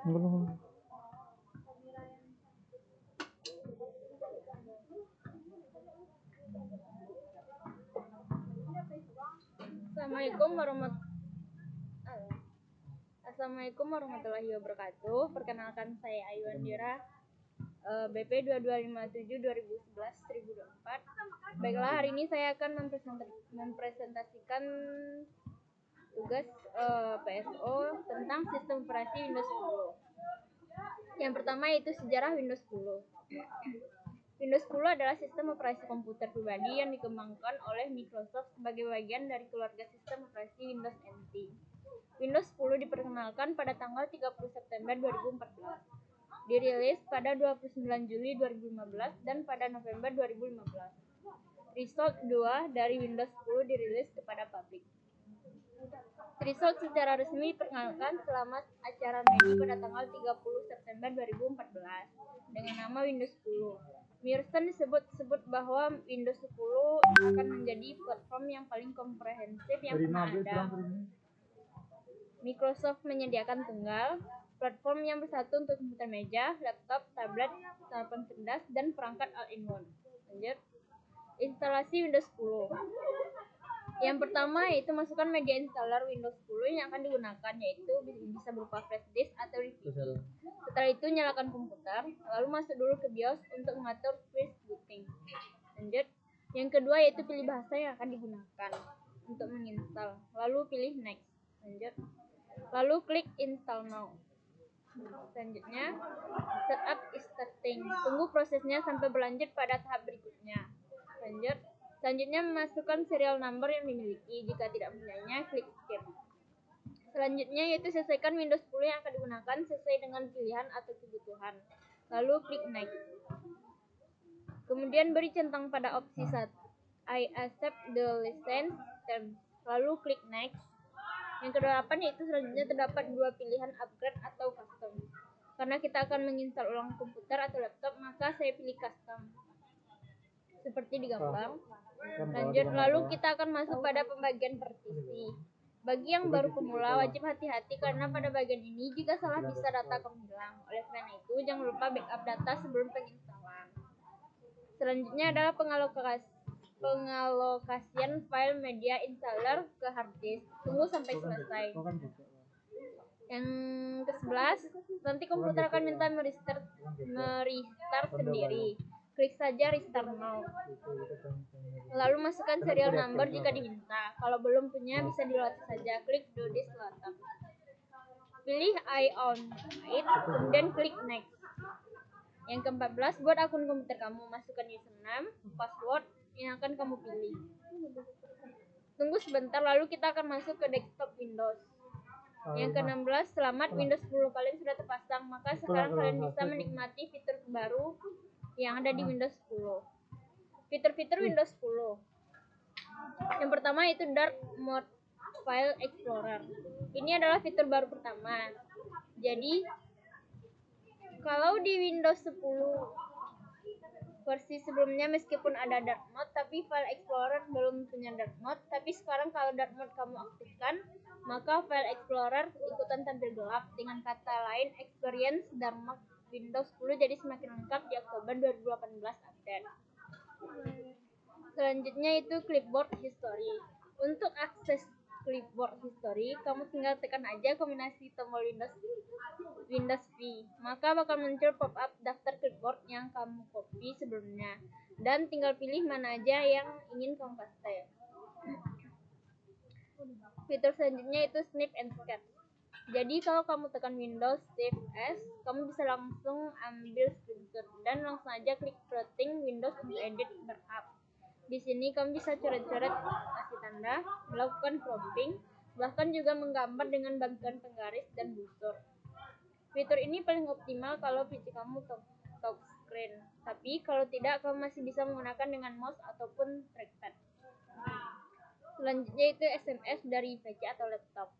Assalamualaikum warahmatullahi wabarakatuh. Perkenalkan, saya Ayu Andira, BP 2257 2011 1024. Baiklah, hari ini saya akan mempresentasikan tugas PSO tentang sistem operasi Windows 10. Yang pertama yaitu sejarah Windows 10. Windows 10 adalah sistem operasi komputer pribadi yang dikembangkan oleh Microsoft sebagai bagian dari keluarga sistem operasi Windows NT. Windows 10 diperkenalkan pada tanggal 30 September 2014, dirilis pada 29 Juli 2015 dan pada November 2015. Result 2 dari Windows 10 dirilis kepada publik. Result secara resmi diperkenalkan selama acara Medi pada tanggal 30 September 2014 dengan nama Windows 10. Mearson disebut bahwa Windows 10 akan menjadi platform yang paling komprehensif yang pernah ada. Microsoft menyediakan tunggal platform yang bersatu untuk komputer meja, laptop, tablet, telepon cerdas, dan perangkat all-in-one. Lanjut, instalasi Windows 10. Yang pertama yaitu masukkan media installer Windows 10 yang akan digunakan, yaitu bisa berupa flash disk atau DVD. Setelah itu nyalakan komputer, lalu masuk dulu ke BIOS untuk mengatur first booting. Lanjut, yang kedua yaitu pilih bahasa yang akan digunakan untuk menginstal, lalu pilih next. Lanjut, lalu klik install now. Selanjutnya, setup is starting. Tunggu prosesnya sampai berlanjut pada tahap berikutnya. Lanjut, selanjutnya memasukkan serial number yang dimiliki. Jika tidak mempunyainya, klik skip. Selanjutnya yaitu selesaikan Windows 10 yang akan digunakan sesuai dengan pilihan atau kebutuhan. Lalu klik next. Kemudian beri centang pada opsi 1. I accept the license terms. Lalu klik next. Yang ke-8 yaitu selanjutnya terdapat dua pilihan upgrade atau custom. Karena kita akan menginstal ulang komputer atau laptop, maka saya pilih custom. Seperti di gambar. Lanjut, lalu kita akan masuk pada pembagian partisi. Bagi yang baru pemula wajib hati-hati karena pada bagian ini jika salah bisa data kamu hilang. Oleh karena itu jangan lupa backup data sebelum penginstalan. Selanjutnya adalah pengalokasian file media installer ke hard disk. Tunggu sampai selesai. Yang ke-11, nanti komputer akan minta merestart sendiri. Klik saja restart now. Lalu masukkan serial number jika diminta. Kalau belum punya bisa diload saja. Klik do this load. Pilih I on it, kemudian klik next. Yang ke-14, buat akun komputer kamu. Masukkan username, password yang akan kamu pilih. Tunggu sebentar, lalu kita akan masuk ke desktop Windows. Yang ke-16, selamat, Windows 10 kalian sudah terpasang. Maka sekarang kalian bisa menikmati fitur terbaru yang ada di Windows 10. Fitur-fitur Windows 10. Yang pertama yaitu Dark Mode File Explorer. Ini adalah fitur baru pertama. Jadi, kalau di Windows 10 versi sebelumnya meskipun ada dark mode, tapi File Explorer belum punya dark mode. Tapi sekarang kalau dark mode kamu aktifkan, maka File Explorer ikutan tampil gelap. Dengan kata lain, experience dark mode Windows 10 jadi semakin lengkap di Oktober 2018 update. Selanjutnya itu clipboard history. Untuk akses clipboard history, kamu tinggal tekan aja kombinasi tombol Windows V. Maka bakal muncul pop-up daftar clipboard yang kamu copy sebelumnya. Dan tinggal pilih mana aja yang ingin kamu paste. Fitur selanjutnya itu snip and sketch. Jadi kalau kamu tekan Windows Shift S, kamu bisa langsung ambil screenshot dan langsung aja klik plotting Windows untuk edit backup. Di sini kamu bisa coret-coret, kasih tanda, melakukan cropping, bahkan juga menggambar dengan bantuan penggaris dan busur. Fitur ini paling optimal kalau PC kamu touchscreen. Tapi kalau tidak, kamu masih bisa menggunakan dengan mouse ataupun trackpad. Selanjutnya itu SMS dari PC atau laptop.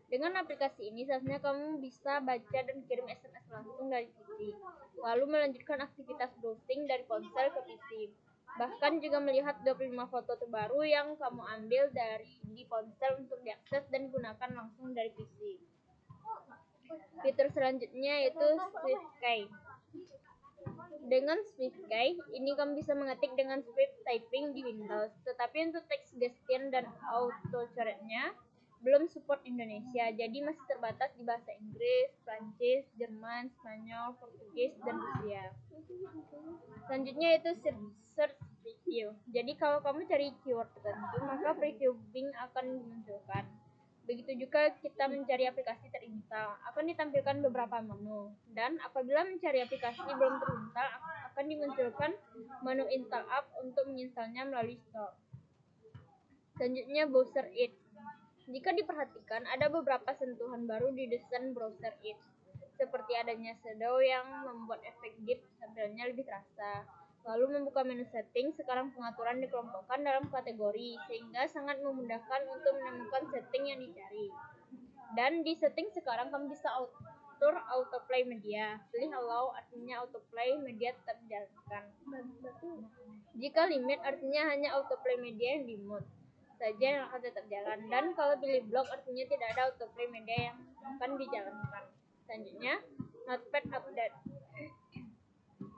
Dengan aplikasi ini, seharusnya kamu bisa baca dan kirim SMS langsung dari PC, lalu melanjutkan aktivitas browsing dari ponsel ke PC. Bahkan juga melihat 25 foto terbaru yang kamu ambil di ponsel untuk diakses dan digunakan langsung dari PC. Fitur selanjutnya yaitu SwiftKey. Dengan SwiftKey, ini kamu bisa mengetik dengan Swift Typing di Windows. Tetapi untuk teks suggestion dan auto coretnya belum support Indonesia, jadi masih terbatas di bahasa Inggris, Prancis, Jerman, Spanyol, Portugis, dan Rusia. Selanjutnya itu search preview. Jadi kalau kamu cari keyword tertentu, maka preview Bing akan dimunculkan. Begitu juga kita mencari aplikasi terinstall, akan ditampilkan beberapa menu. Dan apabila mencari aplikasi belum terinstall, akan dimunculkan menu install app untuk menginstalnya melalui store. Selanjutnya browser it. Jika diperhatikan, ada beberapa sentuhan baru di desain browser it, seperti adanya shadow yang membuat efek deep tampilnya lebih terasa. Lalu membuka menu setting, sekarang pengaturan dikelompokkan dalam kategori, sehingga sangat memudahkan untuk menemukan setting yang dicari. Dan di setting sekarang kamu bisa atur autoplay media. Pilih allow, artinya autoplay media tetap dijalankan. Jika limit, artinya hanya autoplay media yang di-mute saja yang akan tetap jalan. Dan kalau pilih block, artinya tidak ada autoplay media yang akan dijalankan. Selanjutnya, Notepad update.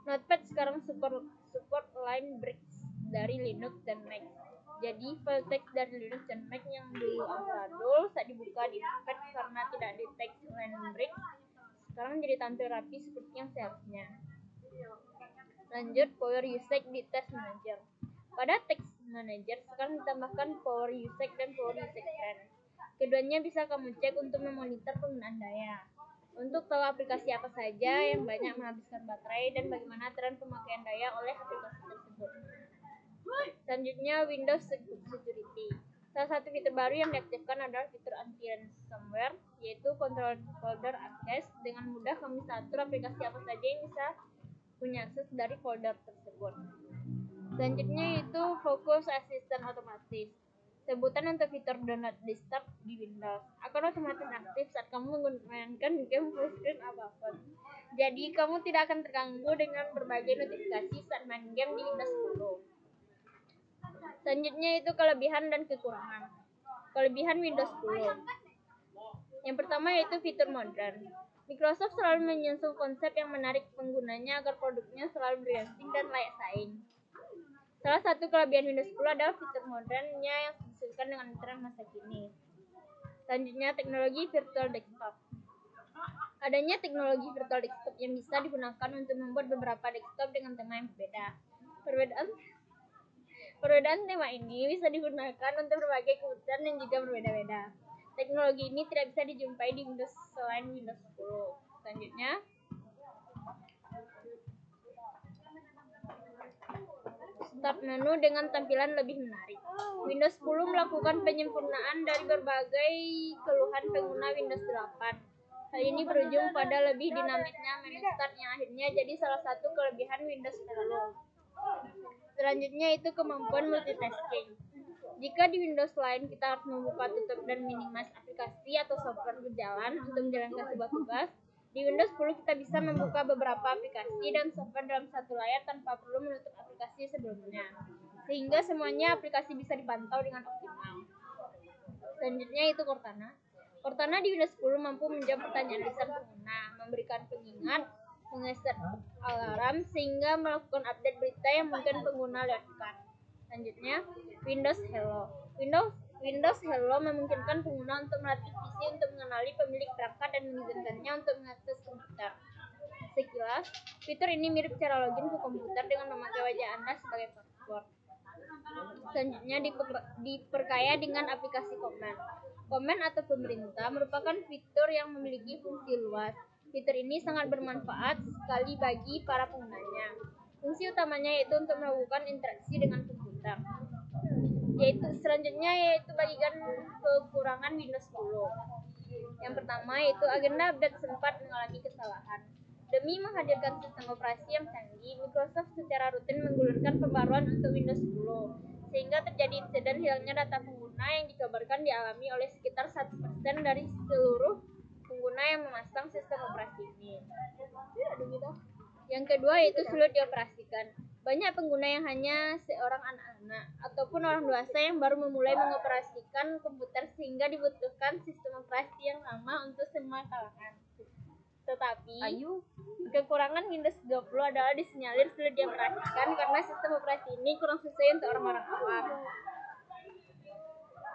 Notepad sekarang support line breaks dari Linux dan Mac. Jadi file teks dari Linux dan Mac yang dulu amburadul saat dibuka di Notepad karena tidak deteksi line break, sekarang jadi tampil rapi seperti yang seharusnya. Lanjut, power usage di Task Manager. Pada Task Manager sekarang ditambahkan power usage dan power usage trend. Keduanya bisa kamu cek untuk memonitor penggunaan daya. Untuk tahu aplikasi apa saja yang banyak menghabiskan baterai dan bagaimana tren pemakaian daya oleh aplikasi tersebut. Selanjutnya, Windows Security. Salah satu fitur baru yang diaktifkan adalah fitur anti-ransomware, yaitu control folder access. Dengan mudah kamu bisa atur aplikasi apa saja yang bisa punya akses dari folder tersebut. Selanjutnya itu Focus Assistant otomatis. Sebutan untuk fitur Do Not Disturb di Windows akan otomatis aktif saat kamu menggunakan game full screen apapun. Jadi kamu tidak akan terganggu dengan berbagai notifikasi saat main game di Windows 10. Selanjutnya itu kelebihan dan kekurangan. Kelebihan Windows 10. Yang pertama yaitu fitur modern. Microsoft selalu menyentuh konsep yang menarik penggunanya agar produknya selalu bergengsi dan layak saing. Salah satu kelebihan Windows 10 adalah fitur modernnya yang disesuaikan dengan tren masa kini. Selanjutnya, teknologi virtual desktop. Adanya teknologi virtual desktop yang bisa digunakan untuk membuat beberapa desktop dengan tema yang berbeda. Perbedaan tema ini bisa digunakan untuk berbagai kebutuhan yang juga berbeda-beda. Teknologi ini tidak bisa dijumpai di Windows selain Windows 10. Selanjutnya, start menu dengan tampilan lebih menarik. Windows 10 melakukan penyempurnaan dari berbagai keluhan pengguna Windows 8. Hal ini berujung pada lebih dinamisnya menu start yang akhirnya jadi salah satu kelebihan Windows 10. Selanjutnya itu kemampuan multitasking. Jika di Windows lain kita harus membuka tutup dan minimize aplikasi atau software berjalan untuk menjalankan sebuah tugas, di Windows 10 kita bisa membuka beberapa aplikasi dan software dalam satu layar tanpa perlu menutup aplikasi sebelumnya, sehingga semuanya aplikasi bisa dipantau dengan optimal. Selanjutnya itu Cortana. Cortana di Windows 10 mampu menjawab pertanyaan lisan pengguna, memberikan pengingat, mengeset alarm, sehingga melakukan update berita yang mungkin pengguna lewatkan. Selanjutnya, Windows Hello. Windows Hello memungkinkan pengguna untuk melatih PC untuk mengenali pemilik perangkat dan mengizinkannya untuk mengakses komputer. Sekilas, fitur ini mirip cara login ke komputer dengan memakai wajah Anda sebagai password. Selanjutnya, diperkaya dengan aplikasi Command. Command atau pemerintah merupakan fitur yang memiliki fungsi luas. Fitur ini sangat bermanfaat sekali bagi para penggunanya. Fungsi utamanya yaitu untuk melakukan interaksi dengan komputer. Selanjutnya yaitu bagian kekurangan Windows 10. Yang pertama yaitu agenda update sempat mengalami kesalahan. Demi menghadirkan sistem operasi yang canggih, Microsoft secara rutin menggulirkan pembaruan untuk Windows 10, sehingga terjadi insiden hilangnya data pengguna yang dikabarkan dialami oleh sekitar 1% dari seluruh pengguna yang memasang sistem operasi ini. Yang kedua yaitu sulit dioperasikan. Banyak pengguna yang hanya seorang anak-anak ataupun orang dewasa yang baru memulai mengoperasikan komputer sehingga dibutuhkan sistem operasi yang sama untuk semua kalangan. Tetapi kekurangan Windows 20 adalah disinyalir sulit dioperasikan karena sistem operasi ini kurang sesuai untuk orang-orang awam.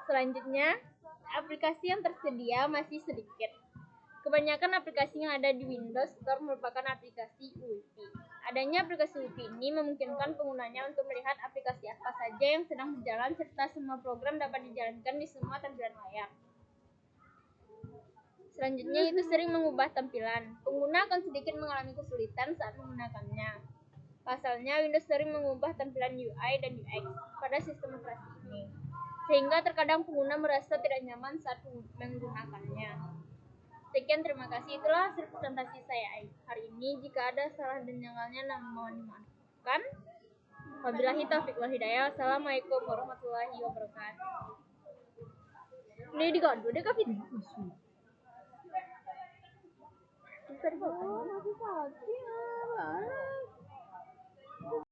Selanjutnya, aplikasi yang tersedia masih sedikit. Kebanyakan aplikasi yang ada di Windows Store merupakan aplikasi UEFI. Adanya aplikasi UEFI ini memungkinkan penggunanya untuk melihat aplikasi apa saja yang sedang berjalan serta semua program dapat dijalankan di semua tampilan layar. Selanjutnya itu sering mengubah tampilan. Pengguna akan sedikit mengalami kesulitan saat menggunakannya. Pasalnya, Windows sering mengubah tampilan UI dan UX pada sistem operasi ini, sehingga terkadang pengguna merasa tidak nyaman saat menggunakannya. Sekian, terima kasih. Itulah hasil presentasi saya hari ini. Jika ada salah dan janggalnya, mohon dimaafkan. Wabillahi taufiq wal hidayah. Assalamualaikum warahmatullahi wabarakatuh. Ini di kode kafit. Bisa dipotong.